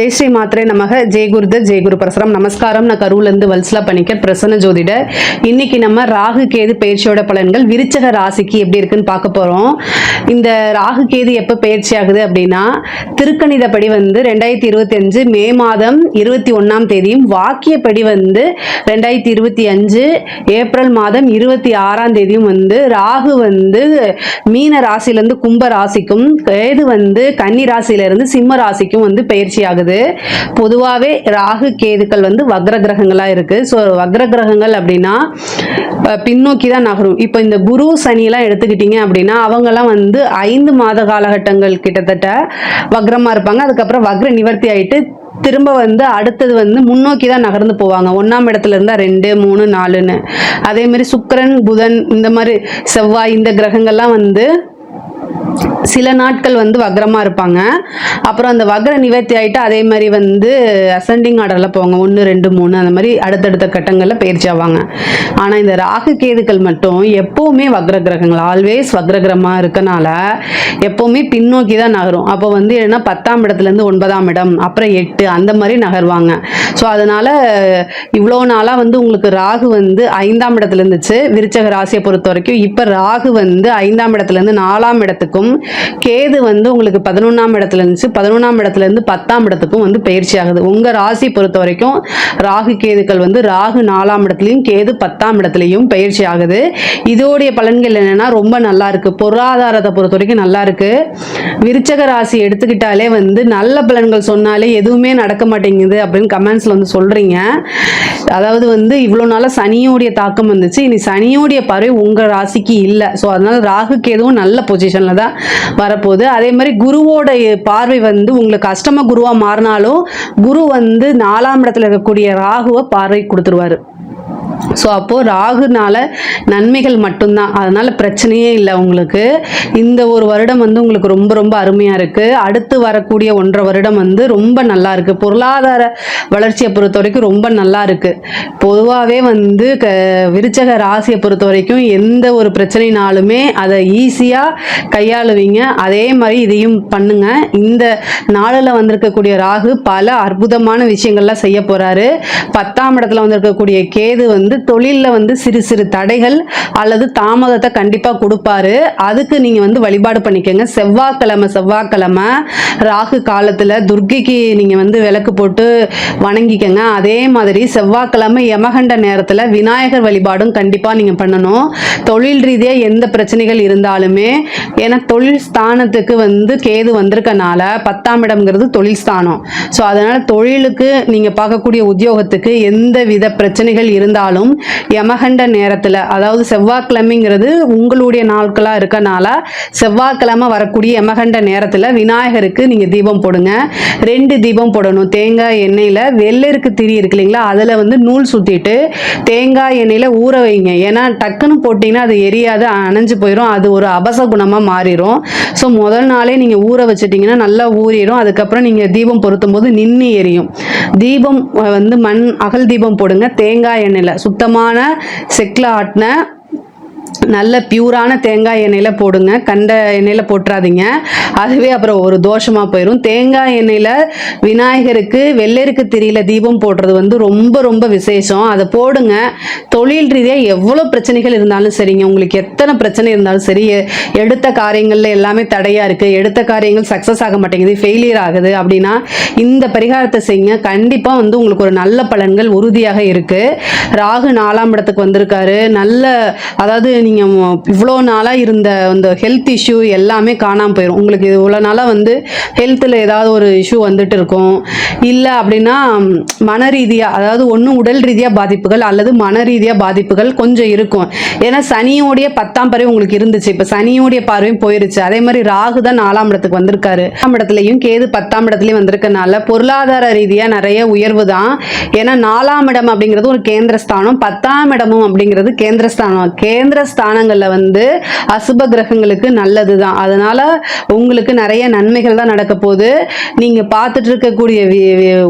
ஜெய் ஸ்ரீ மாத்ரே நமக. ஜெய் குருதர், ஜெய் குரு பரசுராம். நமஸ்காரம். நான் கரூர்லேருந்து வல்சலா பணிக்கர், பிரசன்ன ஜோதிடர். இன்னைக்கு நம்ம ராகு கேது பயிற்சியோட பலன்கள் விருச்சக ராசிக்கு எப்படி இருக்குன்னு பார்க்க போறோம். இந்த ராகு கேது எப்போ பயிற்சி ஆகுது அப்படின்னா, திருக்கணிதப்படி 2025 மே மாதம் 21ஆம் தேதியும், வாக்கியப்படி 2025 ஏப்ரல் மாதம் 26ஆம் தேதியும் ராகு மீன ராசியிலிருந்து கும்ப ராசிக்கும், கேது கன்னி ராசியிலிருந்து சிம்ம ராசிக்கும் பயிற்சி ஆகுது. பொதுவாகவே ராகு கேதுக்கள் வக்ர கிரகங்களா இருக்கு. ஸோ வக்ர கிரகங்கள் அப்படின்னா பின்னோக்கி தான் நகரும். இப்போ இந்த குரு சனி எல்லாம் எடுத்துக்கிட்டீங்க அப்படின்னா அவங்கெல்லாம் 5 மாத காலகட்டங்கள் கிட்டத்தட்ட வக்ரமா இருப்பாங்க. அதுக்கப்புறம் வக்ர நிவர்த்தி ஆயிட்டு திரும்ப அடுத்தது முன்னோக்கி தான் நகர்ந்து போவாங்க. 1ஆம் இடத்துல இருந்தா 2, 3, 4ன்னு. அதே மாதிரி சுக்கிரன், புதன், இந்த மாதிரி செவ்வாய், இந்த கிரகங்கள்லாம் சில நாட்கள் வக்ரமா இருப்பாங்க. அப்புறம் அந்த வக்ர நிவர்த்தி ஆயிட்டு அதே மாதிரி அசெண்டிங் ஆர்டர்ல போவாங்க. 1, 2, 3 அந்த மாதிரி அடுத்தடுத்த கட்டங்கள்ல பயிற்சி ஆவாங்க. ஆனா இந்த ராகு கேதுக்கள் மட்டும் எப்பவுமே வக்ர கிரகங்கள், ஆல்வேஸ் வக்ர கிரகமா இருக்கனால எப்பவுமே பின்னோக்கி தான் நகரும். அப்போ என்னன்னா 10ஆம் இடத்துல இருந்து 9ஆம் இடம், அப்புறம் 8 அந்த மாதிரி நகர்வாங்க. ஸோ அதனால இவ்வளோ நாளா உங்களுக்கு ராகு 5ஆம் இடத்துல இருந்துச்சு விருச்சக ராசியை பொறுத்த வரைக்கும். இப்ப ராகு 5ஆம் இடத்துல இருந்து 4ஆம் இடத்துக்கும், கேது உங்களுக்கு 11ஆம் இடத்துல இருந்துச்சு, 11ஆம் இடத்துல இருந்து 10ஆம் இடத்துக்கும் பயிற்சி ஆகுது. உங்க ராசி பொறுத்த வரைக்கும் ராகு கேதுக்கள் ராகு 4ஆம் இடத்துலயும், கேது 10ஆம் இடத்துலயும் பயிற்சி ஆகுது. இதோடைய பலன்கள் என்னன்னா ரொம்ப நல்லா இருக்கு. பொருளாதாரத்தை பொறுத்த வரைக்கும் நல்லா இருக்கு. விருச்சக ராசி எடுத்துக்கிட்டாலே நல்ல பலன்கள் சொன்னாலே எதுவுமே நடக்க மாட்டேங்குது அப்படின்னு கமெண்ட்ஸ்ல சொல்றீங்க. அதாவது இவ்வளவு நாளா சனியோடைய தாக்கம் வந்துச்சு, இனி சனியோடைய பார்வை உங்க ராசிக்கு இல்லை. ஸோ அதனால ராகு கேதுவும் நல்ல பொசிஷன்ல தான் வரப்போகுது. அதே மாதிரி குருவோட பார்வை உங்களுக்கு அஷ்டம குருவா மாறினாலும் குரு 4ஆம் இடத்துல இருக்கக்கூடிய ராகுவை பார்வை கொடுத்துருவாரு. ஸோ அப்போ ராகுனால நன்மைகள் மட்டும்தான். அதனால பிரச்சனையே இல்லை உங்களுக்கு. இந்த ஒரு வருடம் உங்களுக்கு ரொம்ப ரொம்ப அருமையா இருக்கு. அடுத்து வரக்கூடிய 1.5 வருடம் ரொம்ப நல்லா இருக்கு. பொருளாதார வளர்ச்சியை பொறுத்த வரைக்கும் ரொம்ப நல்லா இருக்கு. பொதுவாகவே விருச்சக ராசியை பொறுத்த வரைக்கும் எந்த ஒரு பிரச்சனைனாலுமே அதை ஈஸியா கையாளுவீங்க. அதே மாதிரி இதையும் பண்ணுங்க. இந்த நாளில் வந்திருக்கக்கூடிய ராகு பல அற்புதமான விஷயங்கள்லாம் செய்ய போறாரு. 10ஆம் இடத்துல வந்திருக்கக்கூடிய கேது தொழிலில் சிறு சிறு தடைகள் அல்லது தாமதத்தை கண்டிப்பா கொடுப்பாரு. அதுக்கு நீங்க வழிபாடு பண்ணிக்கங்க. செவ்வாய்க்கிழமை ராகு காலத்துல துர்க்கைக்கு நீங்க விளக்கு போட்டு வணங்கிக்கங்க. அதே மாதிரி செவ்வாய்க்கிழமை யமகண்ட நேரத்துல விநாயகர் வழிபாடும் கண்டிப்பா நீங்க பண்ணணும். தொழில் ரீதியா எந்த பிரச்சனைகள் இருந்தாலுமே, ஏன்னா தொழில் ஸ்தானத்துக்கு கேது வந்திருக்கனால 10ஆம் இடம்ங்கிறது தொழில் ஸ்தானம். ஸோ அதனால தொழிலுக்கு நீங்க பார்க்கக்கூடிய உத்தியோகத்துக்கு எந்த வித பிரச்சனைகள் இருந்தாலும் யமகண்ட நேரத்துல, அதாவது செவ்வாய்க்கிழமைங்கிறது உங்களுடைய நாட்களா இருக்கனால செவ்வாய்க்கிழமை வரக்கூடிய யமகண்ட நேரத்துல விநாயகருக்கு நீங்க தீபம் போடுங்க. 2 தீபம் போடணும். தேங்காய் எண்ணெயில வெள்ளருக்கு திரி இருக்கு இல்லைங்களா, அதுல நூல் சுத்திட்டு தேங்காய் எண்ணெயில ஊற வைங்க. ஏன்னா டக்குன்னு போட்டீங்கன்னா அது எரியாது, அணைஞ்சு போயிடும். அது ஒரு அபசகுணமா மாறிடும். ஸோ முதல் நாளே நீங்க ஊற வச்சுட்டீங்கன்னா நல்லா ஊறிடும். அதுக்கப்புறம் நீங்க தீபம் பொருத்தும் போது நின்று எரியும். தீபம் மண் அகல் தீபம் போடுங்க. தேங்காய் எண்ணெயில சுத்தமான செக்கில் ஆட்டின நல்ல பியூரான தேங்காய் எண்ணெயில போடுங்க. கண்ட எண்ணெயில போட்டுறாதீங்க, அதுவே அப்புறம் ஒரு தோஷமா போயிடும். தேங்காய் எண்ணெயில விநாயகருக்கு வெள்ளருக்கு திரியில தீபம் போடுறது ரொம்ப ரொம்ப விசேஷம். அதை போடுங்க. தொழில் ரீதியா எவ்வளவு பிரச்சனைகள் இருந்தாலும் சரிங்க, உங்களுக்கு எத்தனை பிரச்சனை இருந்தாலும் சரி, எடுத்த காரியங்கள்ல எல்லாமே தடையா இருக்கு, எடுத்த காரியங்கள் சக்சஸ் ஆக மாட்டேங்குது, ஃபெயிலியர் ஆகுது அப்படின்னா இந்த பரிகாரத்தை செய்யுங்க. கண்டிப்பா உங்களுக்கு ஒரு நல்ல பலன்கள் உறுதியாக இருக்கு. ராகு 4ஆம் இடத்துக்கு வந்திருக்காரு. நல்ல, அதாவது நீங்க இவ்வளோ நாளா இருந்த இந்த ஹெல்த் இஷ்யூ எல்லாமே காணாம போயிடும். உங்களுக்கு இவ்வளோ நாளா ஹெல்த்தில் ஏதாவது ஒரு இஷ்யூ வந்துட்டு இருக்கும். இல்லை அப்படின்னா மன ரீதியா, அதாவது ஒன்று உடல் ரீதியா பாதிப்புகள் அல்லது மன ரீதியா பாதிப்புகள் கொஞ்சம் இருக்கும். ஏன்னா சனியோடைய 10ஆம் பார்வை உங்களுக்கு இருந்துச்சு, இப்போ சனியோடைய பார்வையும் போயிருச்சு. அதே மாதிரி ராகு தான் 4ஆம் இடத்துக்கு வந்திருக்காரு. 4ஆம் இடத்துலையும் கேது 10ஆம் இடத்துலையும் வந்திருக்கனால பொருளாதார ரீதியா நிறைய உயர்வு தான். ஏன்னா 4ஆம் இடம் அப்படிங்கிறது ஒரு கேந்திரஸ்தானம், 10ஆம் இடமும் அப்படிங்கிறது கேந்திரஸ்தானம். கேந்திர ஸ்தானங்கள்ல வந்து அசுப கிரகங்களுக்கு நல்லது தான். அதனால உங்களுக்கு நிறைய நன்மைகள் தான் நடக்க போகுது. நீங்க பார்த்துட்டு இருக்கக்கூடிய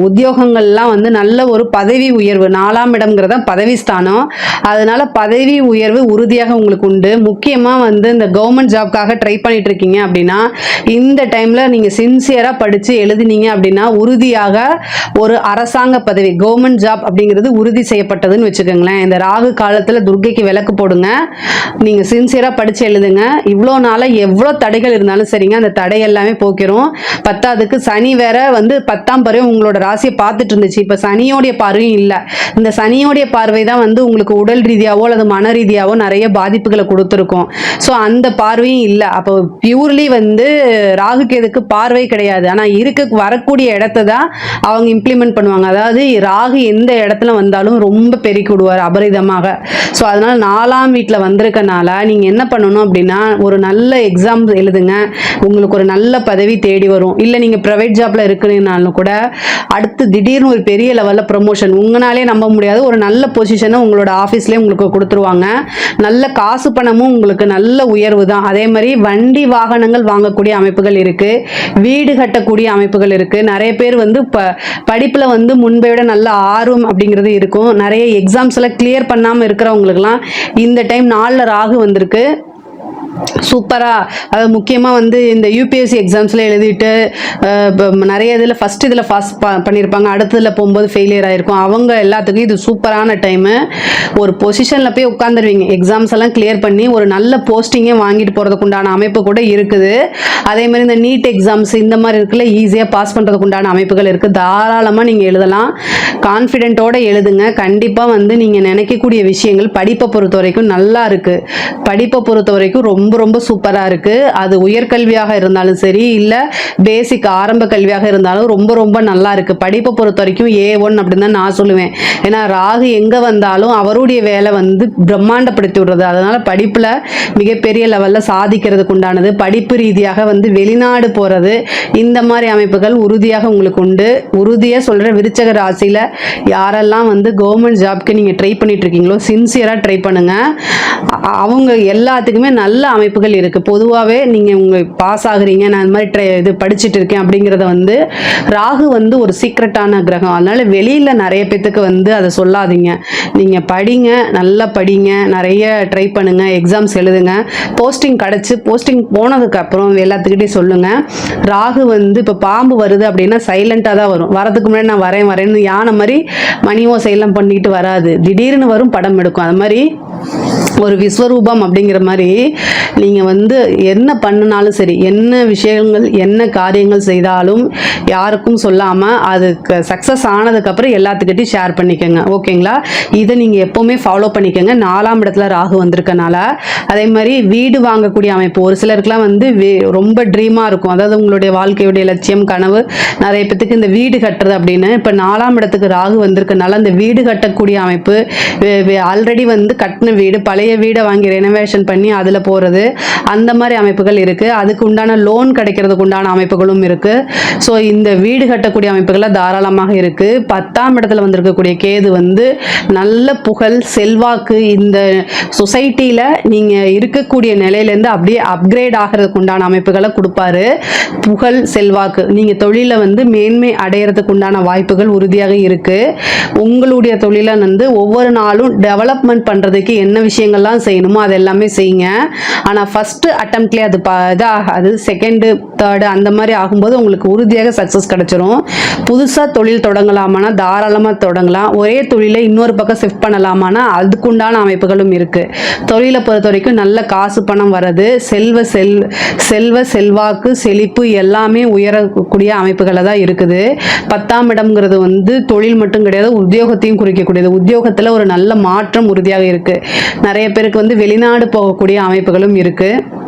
உத்தியோகங்கள்லாம் வந்து நல்ல ஒரு பதவி உயர்வு, 4ஆம் இடம்ங்கிறத பதவி ஸ்தானம். அதனால பதவி உயர்வு உறுதியாக உங்களுக்கு உண்டு. முக்கியமா வந்து இந்த கவர்மெண்ட் ஜாப்காக ட்ரை பண்ணிட்டு இருக்கீங்க அப்படின்னா இந்த டைம்ல நீங்க சின்சியரா படிச்சு எழுதினீங்க அப்படின்னா உறுதியாக ஒரு அரசாங்க பதவி, கவர்மெண்ட் ஜாப் அப்படிங்கிறது உறுதி செய்யப்பட்டதுன்னு வச்சுக்கோங்களேன். இந்த ராகு காலத்துல துர்க்கைக்கு விளக்கு போடுங்க. நீங்க சின்சியரா படிச்சு எழுதுங்க. இவ்வளோ நாள எவ்வளோ தடைகள் இருந்தாலும் சரிங்க, அந்த தடை எல்லாமே போக்கிறோம். பத்தாவதுக்கு சனி வேற வந்து 10ஆம் பார்வை உங்களோட ராசியை பார்த்துட்டு இருந்துச்சு. இப்ப சனியோடைய பார்வையும் இல்லை. இந்த சனியோடைய பார்வை தான் வந்து உங்களுக்கு உடல் ரீதியாவோ அல்லது மன ரீதியாவோ நிறைய பாதிப்புகளை கொடுத்துருக்கும். ஸோ அந்த பார்வையும் இல்லை. அப்போ பியூர்லி வந்து ராகு கேதுக்கு பார்வை கிடையாது. ஆனால் வரக்கூடிய இடத்த தான் அவங்க இம்ப்ளிமெண்ட் பண்ணுவாங்க. அதாவது ராகு எந்த இடத்துல வந்தாலும் ரொம்ப பெருக்கி விடுவார் அபரிதமாக. ஸோ அதனால 4ஆம் வீட்டில் வந்திருக்கனால நீங்கள் என்ன பண்ணணும் அப்படின்னா ஒரு நல்ல எக்ஸாம் எழுதுங்க. உங்களுக்கு ஒரு நல்ல பதவி தேடி வரும். இல்லை நீங்கள் ப்ரைவேட் ஜாப்ல இருக்கிறீங்கனாலும் கூட அடுத்து திடீர்னு ஒரு பெரிய லெவலில் ப்ரொமோஷன் உங்களாலே நம்ப முடியாது ஒரு நல்ல பொசிஷனை உங்களோட ஆஃபீஸ்லேயே உங்களுக்கு கொடுத்துருவாங்க. நல்ல காசு பணமும் உங்களுக்கு நல்ல உயர்வு தான். அதே மாதிரி வண்டி வாகனங்கள் வாங்கக்கூடிய அமைப்புகள் இருக்கு. வீடு கட்டக்கூடிய அமைப்புகள் இருக்கு. நிறைய பேர் வந்து படிப்புல வந்து முன்பை விட நல்ல ஆர்வம் அப்படிங்கிறது இருக்கும். நிறைய எக்ஸாம்ஸ் எல்லாம் கிளியர் பண்ணாம இருக்கிறவங்களுக்குலாம் இந்த டைம் 4ல் ராகு வந்திருக்கு. சூப்பரா. அது முக்கியமாக வந்து இந்த யூபிஎஸ்சி எக்ஸாம்ஸில் எழுதிட்டு நிறைய இதில் ஃபஸ்ட் பண்ணியிருப்பாங்க, அடுத்ததில் போகும்போது ஃபெயிலியர் ஆகிருக்கும். அவங்க எல்லாத்துக்கும் இது சூப்பரான டைமு. ஒரு பொசிஷனில் போய் உட்காந்துருவீங்க. எக்ஸாம்ஸ் எல்லாம் கிளியர் பண்ணி ஒரு நல்ல போஸ்டிங்கே வாங்கிட்டு போகிறதுக்கு உண்டான அமைப்பு கூட இருக்குது. அதே மாதிரி இந்த நீட் எக்ஸாம்ஸ் இந்த மாதிரி இருக்குல்ல, ஈஸியாக பாஸ் பண்ணுறதுக்கு உண்டான அமைப்புகள் இருக்குது. தாராளமாக நீங்கள் எழுதலாம். கான்ஃபிடென்ட்டோடு எழுதுங்க. கண்டிப்பாக வந்து நீங்கள் நினைக்கக்கூடிய விஷயங்கள் படிப்பை பொறுத்த வரைக்கும் நல்லா இருக்குது. படிப்பை பொறுத்த வரைக்கும் ரொம்ப ரொம்ப சூப்பராக இருக்குது. அது உயர்கல்வியாக இருந்தாலும் சரி, இல்லை பேசிக் ஆரம்ப கல்வியாக இருந்தாலும் ரொம்ப ரொம்ப நல்லா இருக்குது. படிப்பை பொறுத்த வரைக்கும் A1 அப்படின்னு தான் நான் சொல்லுவேன். ஏன்னா ராகு எங்கே வந்தாலும் அவருடைய வேலை வந்து பிரம்மாண்டப்படுத்தி விடுறது. அதனால் படிப்பில் மிகப்பெரிய லெவலில் சாதிக்கிறதுக்கு உண்டானது, படிப்பு ரீதியாக வந்து வெளிநாடு போகிறது, இந்த மாதிரி அமைப்புகள் உறுதியாக உங்களுக்கு உண்டு. உறுதியாக சொல்கிற விருச்சக ராசியில் யாரெல்லாம் வந்து கவர்மெண்ட் ஜாப்க்கு நீங்கள் ட்ரை பண்ணிட்டு இருக்கீங்களோ சின்சியராக ட்ரை பண்ணுங்கள். அவங்க எல்லாத்துக்குமே நல்ல அமைப்புகள் இருக்குது. பொதுவாகவே நீங்கள் உங்கள் பாஸ் ஆகுறீங்க, நான் இந்த மாதிரி இது படிச்சுட்டு இருக்கேன் அப்படிங்கிறத வந்து ராகு வந்து ஒரு சீக்ரெட்டான கிரகம். அதனால் வெளியில் நிறைய பேத்துக்கு வந்து அதை சொல்லாதீங்க. நீங்கள் படிங்க, நல்லா படிங்க, நிறைய ட்ரை பண்ணுங்கள், எக்ஸாம்ஸ் எழுதுங்க. போஸ்டிங் கிடச்சி போஸ்டிங் போனதுக்கப்புறம் எல்லாத்துக்கிட்டையும் சொல்லுங்கள். ராகு வந்து இப்போ பாம்பு வருது அப்படின்னா சைலண்ட்டாக தான் வரும். வரதுக்கு முன்னாடி நான் வரேன்னு யானை மாதிரி மணியோ சைலம் பண்ணிக்கிட்டு வராது. திடீர்னு வரும், படம் எடுக்கும். அது மாதிரி ஒரு விஸ்வரூபம் அப்படிங்கிற மாதிரி நீங்கள் வந்து என்ன பண்ணினாலும் சரி, என்ன விஷயங்கள் என்ன காரியங்கள் செய்தாலும் யாருக்கும் சொல்லாமல் அதுக்கு சக்ஸஸ் ஆனதுக்கப்புறம் எல்லாத்துக்கிட்டையும் ஷேர் பண்ணிக்கோங்க. ஓகேங்களா? இதை நீங்கள் எப்போவுமே ஃபாலோ பண்ணிக்கோங்க. 4ஆம் இடத்துல ராகு வந்திருக்கனால. அதே மாதிரி வீடு வாங்கக்கூடிய அமைப்பு ஒரு சிலருக்குலாம் வந்து ரொம்ப ட்ரீமாக இருக்கும். அதாவது உங்களுடைய வாழ்க்கையுடைய லட்சியம் கனவு நிறைய பேத்துக்கு இந்த வீடு கட்டுறது அப்படின்னு. இப்போ 4ஆம் இடத்துக்கு ராகு வந்திருக்கனால அந்த வீடு கட்டக்கூடிய அமைப்பு, ஆல்ரெடி வந்து கட்டின வீடு பழைய வீடை வாங்கி ரெனோவேஷன் பண்ணி அதில் போகிறது, அந்த மாதிரி அமைப்புகள் இருக்குது. அதுக்கு உண்டான லோன் கிடைக்கிறதுக்கு உண்டான அமைப்புகளும் இருக்குது. ஸோ இந்த வீடு கட்டக்கூடிய அமைப்புகள்லாம் தாராளமாக இருக்குது. 10ஆம் இடத்துல வந்திருக்கக்கூடிய கேது வந்து நல்ல புகழ் செல்வாக்கு, இந்த சொசைட்டியில் நீங்கள் இருக்கக்கூடிய நிலையிலேருந்து அப்படியே அப்கிரேட் ஆகிறதுக்கு உண்டான அமைப்புகளை கொடுப்பாரு. புகழ் செல்வாக்கு, நீங்கள் தொழிலை வந்து மேன்மை அடையிறதுக்கு உண்டான வாய்ப்புகள் உறுதியாக இருக்குது. உங்களுடைய தொழிலை வந்து ஒவ்வொரு நாளும் டெவலப்மெண்ட் பண்ணுறதுக்கு என்ன விஷயங்கள்லாம் செய்யணுமோ அது எல்லாமே செய்யுங்க. ஆனால் ஃபஸ்ட்டு அட்டம்ப்ட்லேயே அது இதாகாது. செகண்டு தேர்டு அந்த மாதிரி ஆகும்போது உங்களுக்கு உறுதியாக சக்ஸஸ் கிடச்சிரும். புதுசாக தொழில் தொடங்கலாமானா தாராளமாக தொடங்கலாம். ஒரே தொழிலை இன்னொரு பக்கம் ஷிஃப்ட் பண்ணலாமானா அதுக்குண்டான அமைப்புகளும் இருக்குது. தொழிலை பொறுத்த வரைக்கும் நல்ல காசு பணம் வர்றது, செல்வாக்கு செழிப்பு எல்லாமே உயரக்கூடிய அமைப்புகளை தான் இருக்குது. 10ஆம் இடம்ங்கிறது வந்து தொழில் மட்டும் கிடையாது, உத்தியோகத்தையும் குறிக்கக்கூடியது. உத்தியோகத்தில் ஒரு நல்ல மாற்றம் உறுதியாக இருக்குது. நிறைய பேருக்கு வந்து வெளிநாடு போகக்கூடிய அமைப்புகளும் இருக்குது.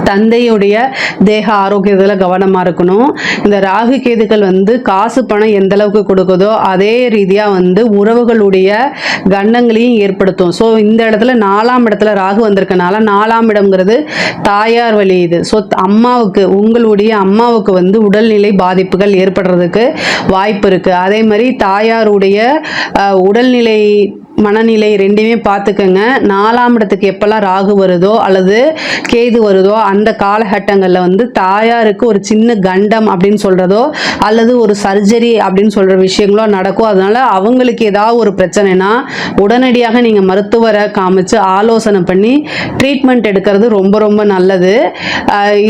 தந்தையுடைய தேக ஆரோக்கியத்தில் கவனமாக இருக்கணும். இந்த ராகு கேதுக்கள் வந்து காசு பணம் எந்த அளவுக்கு கொடுக்குதோ அதே ரீதியாக வந்து உறவுகளுடைய கண்டங்களையும் ஏற்படுத்தும். ஸோ இந்த இடத்துல 4ஆம் இடத்துல ராகு வந்திருக்கனால 4ஆம் இடம்ங்கிறது தாயார் வழி இது. ஸோ அம்மாவுக்கு உங்களுடைய அம்மாவுக்கு வந்து உடல்நிலை பாதிப்புகள் ஏற்படுறதுக்கு வாய்ப்பு இருக்குது. அதே மாதிரி தாயாருடைய உடல்நிலை மனநிலை ரெண்டுமே பார்த்துக்கங்க. 4ஆம் இடத்துக்கு எப்பெல்லாம் ராகு வருதோ அல்லது கேது வருதோ அந்த காலகட்டங்களில் வந்து தாயாருக்கு ஒரு சின்ன கண்டம் அப்படின்னு சொல்கிறதோ அல்லது ஒரு சர்ஜரி அப்படின்னு சொல்கிற விஷயங்களோ நடக்கும். அதனால அவங்களுக்கு ஏதாவது ஒரு பிரச்சனைனா உடனடியாக நீங்கள் மருத்துவரை காமிச்சு ஆலோசனை பண்ணி ட்ரீட்மெண்ட் எடுக்கிறது ரொம்ப ரொம்ப நல்லது.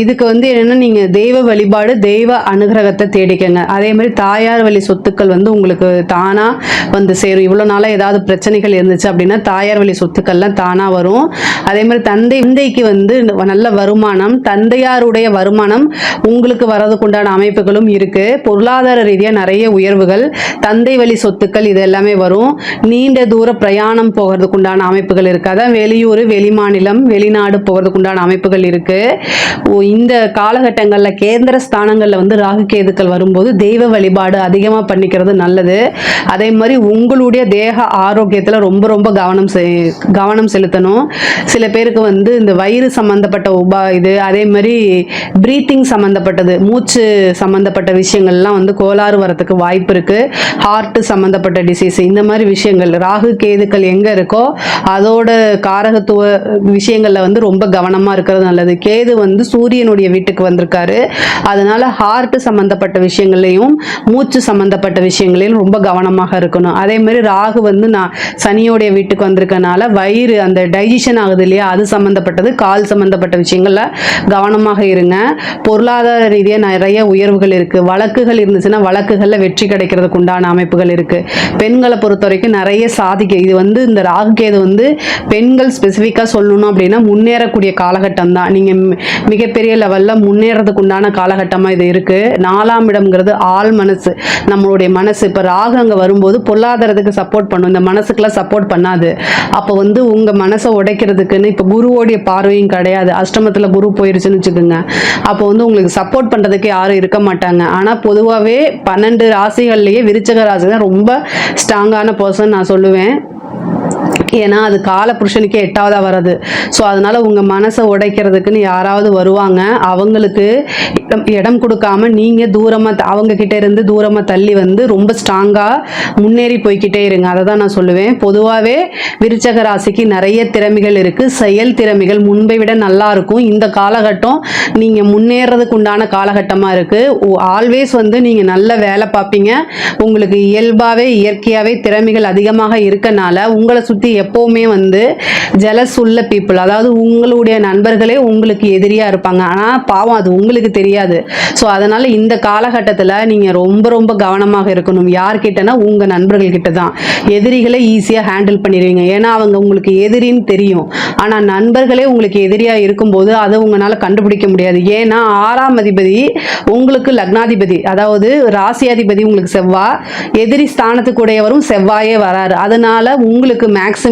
இதுக்கு வந்து என்னென்னா நீங்கள் தெய்வ வழிபாடு தெய்வ அனுகிரகத்தை தேடிக்கங்க. அதே மாதிரி தாயார் வழி சொத்துக்கள் வந்து உங்களுக்கு தானாக வந்து சேரும். இவ்வளோ நாளாக ஏதாவது பிரச்சனைகள் இருந்துச்சு அப்படின்னா தாயார் வழி சொத்துக்கள்லாம் தானாக வரும். அதே மாதிரி தந்தைக்கு வந்து நல்ல வருமானம், தந்தையாருடைய வருமானம் உங்களுக்கு வரதுக்குண்டான அமைப்புகளும் இருக்கு. பொருளாதார ரீதியாக நிறைய உயர்வுகள், தந்தை வழி சொத்துக்கள் இது எல்லாமே வரும். நீண்ட தூர பிரயாணம் போகிறதுக்குண்டான அமைப்புகள் இருக்கு. அதான் வெளியூர், வெளிமாநிலம், வெளிநாடு போகிறதுக்குண்டான அமைப்புகள் இருக்கு. இந்த காலகட்டங்களில் கேந்திர ஸ்தானங்களில் வந்து ராகு கேதுக்கள் வரும்போது தெய்வ வழிபாடு அதிகமாக பண்ணிக்கிறது நல்லது. அதே மாதிரி உங்களுடைய தேக ஆரோக்கியத்தில் ரொம்ப ரொம்ப கவனம் செலுத்தணும். சில பேருக்கு வந்து இந்த வயிறு சம்பந்தப்பட்ட அதே மாதிரி பிரீத்திங் சம்பந்தப்பட்டது, மூச்சு சம்பந்தப்பட்ட விஷயங்கள்லாம் வந்து கோளாறு வரத்துக்கு வாய்ப்பு இருக்கு. ஹார்ட் சம்பந்தப்பட்ட டிசீஸ், இந்த மாதிரி விஷயங்கள் ராகு கேதுக்கள் எங்க இருக்கோ அதோட காரகத்துவ விஷயங்கள்ல வந்து ரொம்ப கவனமா இருக்கிறது நல்லது. கேது வந்து சூரியனுடைய வீட்டுக்கு வந்திருக்காரு. அதனால ஹார்ட் சம்பந்தப்பட்ட விஷயங்களையும் மூச்சு சம்பந்தப்பட்ட விஷயங்களையும் ரொம்ப கவனமாக இருக்கணும். அதே மாதிரி ராகு வந்து சனியோடைய வீட்டுக்கு வந்திருக்கனால வயிறு அந்த டைஜஷன் ஆகுது இல்லையா, அது சம்பந்தப்பட்டது, கால் சம்பந்தப்பட்ட விஷயங்கள்ல கவனமாக இருங்க. பொருளாதார ரீதியாக நிறைய உயர்வுகள் இருக்கு. வழக்குகள் இருந்துச்சுன்னா வழக்குகள்ல வெற்றி கிடைக்கிறதுக்கு உண்டான அமைப்புகள் இருக்கு. பெண்களை பொறுத்த வரைக்கும் நிறைய சாதிக்க, இது வந்து இந்த ராகு கேது வந்து பெண்கள் ஸ்பெசிஃபிக்காக சொல்லணும் அப்படின்னா முன்னேறக்கூடிய காலகட்டம் தான். நீங்க மிகப்பெரிய லெவல்ல முன்னேறதுக்கு உண்டான காலகட்டமாக இது இருக்கு. 4ஆம் இடம்ங்கிறது ஆள் மனசு, நம்மளுடைய மனசு. இப்போ ராகு அங்கே வரும்போது பொருளாதாரத்துக்கு சப்போர்ட் பண்ணும், இந்த மனசுக்கெல்லாம் சப்போர்ட் பண்ணாது. அப்போ வந்து உங்க மனசை உடைக்கிறதுக்குன்னு இப்போ குருவோடைய பார்வையும் கிடையாது. அஷ்டமத்தில் குரு போயிருச்சுன்னு வச்சுக்கோங்க, அப்போ வந்து உங்களுக்கு சப்போர்ட் பண்ணுறதுக்கு யாரும் இருக்க மாட்டாங்க. ஆனால் பொதுவாகவே 12 ராசிகள்லேயே விருச்சக ராசி தான் ரொம்ப ஸ்ட்ராங்கான பர்சன் நான் சொல்லுவேன். ஏன்னா அது கால புருஷனுக்கே 8ஆவதா வர்றது. ஸோ அதனால உங்க மனசை உடைக்கிறதுக்குன்னு யாராவது வருவாங்க. அவங்களுக்கு இடம் கொடுக்காம நீங்க தூரமா அவங்க கிட்ட இருந்து தூரமா தள்ளி வந்து ரொம்ப ஸ்ட்ராங்கா முன்னேறி போய்கிட்டே இருங்க. அதை தான் நான் சொல்லுவேன். பொதுவாகவே விருச்சக ராசிக்கு நிறைய திறமைகள் இருக்கு. செயல் திறமைகள் முன்பை விட நல்லா இருக்கும். இந்த காலகட்டம் நீங்க முன்னேறதுக்கு உண்டான காலகட்டமா இருக்கு. ஆல்வேஸ் வந்து நீங்க நல்ல வேலை பார்ப்பீங்க. உங்களுக்கு இயல்பாவே இயற்கையாவே திறமைகள் அதிகமாக இருக்கனால உங்களை சுத்தி எப்பவுமே வந்து ஜெலஸ் உள்ள பீப்புள், அதாவது உங்களுடைய நண்பர்களே உங்களுக்கு எதிரியா இருப்பாங்க. ஆனா பாவம் அது உங்களுக்கு தெரியாது. ஸோ அதனால இந்த காலகட்டத்தில் நீங்க ரொம்ப ரொம்ப கவனமாக இருக்கணும். யார்கிட்டனா உங்க நண்பர்கள் கிட்ட தான். எதிரிகளை ஈஸியாக ஹேண்டில் பண்ணிடுவீங்க. ஏன்னா அவங்க உங்களுக்கு எதிரின்னு தெரியும். ஆனா நண்பர்களே உங்களுக்கு எதிரியா இருக்கும்போது அதை உங்களால கண்டுபிடிக்க முடியாது. ஏன்னா 6ஆம் அதிபதி உங்களுக்கு லக்னாதிபதி, அதாவது ராசியாதிபதி உங்களுக்கு செவ்வாய், எதிரி ஸ்தானத்துக்குடையவரும் செவ்வாயே வராரு. அதனால உங்களுக்கு மேக்சிமம்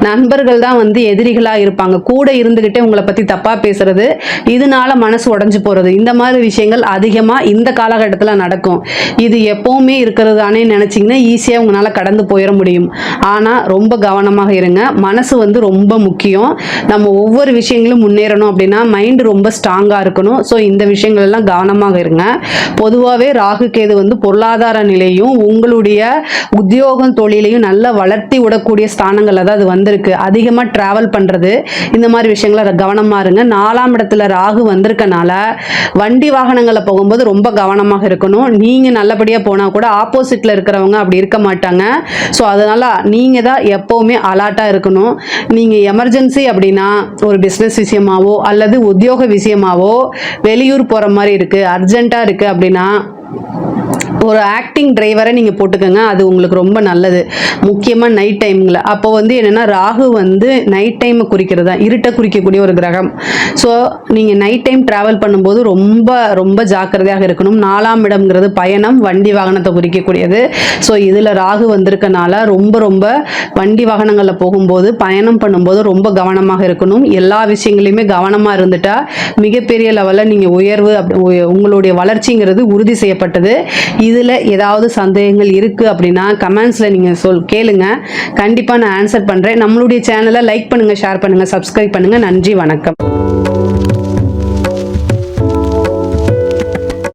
நண்பர்கள் தான் வந்து எதிரிகளா இருப்பாங்க. கூட இருந்துகிட்டே உங்களை பத்தி தப்பா பேசுறது, இதனால மனசு உடைஞ்சு போறது, இந்த மாதிரி விஷயங்கள் அதிகமா இந்த காலகட்டத்தில் நடக்கும். இது எப்பவுமே இருக்கிறதானே நினைச்சீங்கன்னா ஈஸியா உங்களால கடந்து போயிட முடியும். ஆனா ரொம்ப கவனமாக இருங்க. மனசு வந்து ரொம்ப முக்கியம். நம்ம ஒவ்வொரு விஷயங்களும் முன்னேறணும் அப்படின்னா மைண்ட் ரொம்ப ஸ்ட்ராங்கா இருக்கணும். ஸோ இந்த விஷயங்கள் எல்லாம் கவனமாக இருங்க. பொதுவாகவே ராகு கேது வந்து பொருளாதார நிலையும் உங்களுடைய உத்தியோகம் தொழிலையும் நல்லா வளர்த்தி விடக்கூடிய ஸ்தானங்கள் அதாவது வந்திருக்கு. அதிகமாக டிராவல் பண்றது, இந்த மாதிரி விஷயங்களை கவனமா இருங்க. 4ஆம் இடத்துல ராகு வந்திருக்கனால வண்டி வாகனங்களை போகும்போது ரொம்ப கவனமாக இருக்கணும். நீங்க நல்லபடியா போனா கூட ஆப்போசிட்ல இருக்கிறவங்க அப்படி இருக்க மாட்டாங்க. ஸோ அதனால நீங்க தான் எப்பவுமே அலர்ட்டா இருக்கணும். நீங்க எமர்ஜென்சி அப்படின்னா ஒரு பிசினஸ் விஷயமாவோ அல்லது உத்தியோக விஷயமாவோ வெளியூர் போற மாதிரி இருக்கு, அர்ஜென்ட்டா இருக்கு அப்படின்னா ஒரு ஆக்டிங் டிரைவரை நீங்கள் போட்டுக்கோங்க. அது உங்களுக்கு ரொம்ப நல்லது. முக்கியமாக நைட் டைமில். அப்போ வந்து என்னென்னா ராகு வந்து நைட் டைமை குறிக்கிறது தான், இருட்டை குறிக்கக்கூடிய ஒரு கிரகம். ஸோ நீங்கள் நைட் டைம் ட்ராவல் பண்ணும்போது ரொம்ப ரொம்ப ஜாக்கிரதையாக இருக்கணும். 4ஆம் இடம்ங்கிறது பயணம், வண்டி வாகனத்தை குறிக்கக்கூடியது. ஸோ இதில் ராகு வந்திருக்கனால ரொம்ப ரொம்ப வண்டி வாகனங்களில் போகும்போது பயணம் பண்ணும்போது ரொம்ப கவனமாக இருக்கணும். எல்லா விஷயங்களையுமே கவனமாக இருந்துட்டா மிகப்பெரிய லெவலில் நீங்கள் உயர்வு உங்களுடைய வளர்ச்சிங்கிறது உறுதி செய்யப்பட்டது. இதில் ஏதாவது சந்தேகங்கள் இருக்குது அப்படின்னா கமெண்ட்ஸில் நீங்கள் கேளுங்க. கண்டிப்பாக நான் ஆன்சர் பண்ணுறேன். நம்மளுடைய சேனலை லைக் பண்ணுங்கள், ஷேர் பண்ணுங்கள், சப்ஸ்கிரைப் பண்ணுங்கள். நன்றி, வணக்கம்.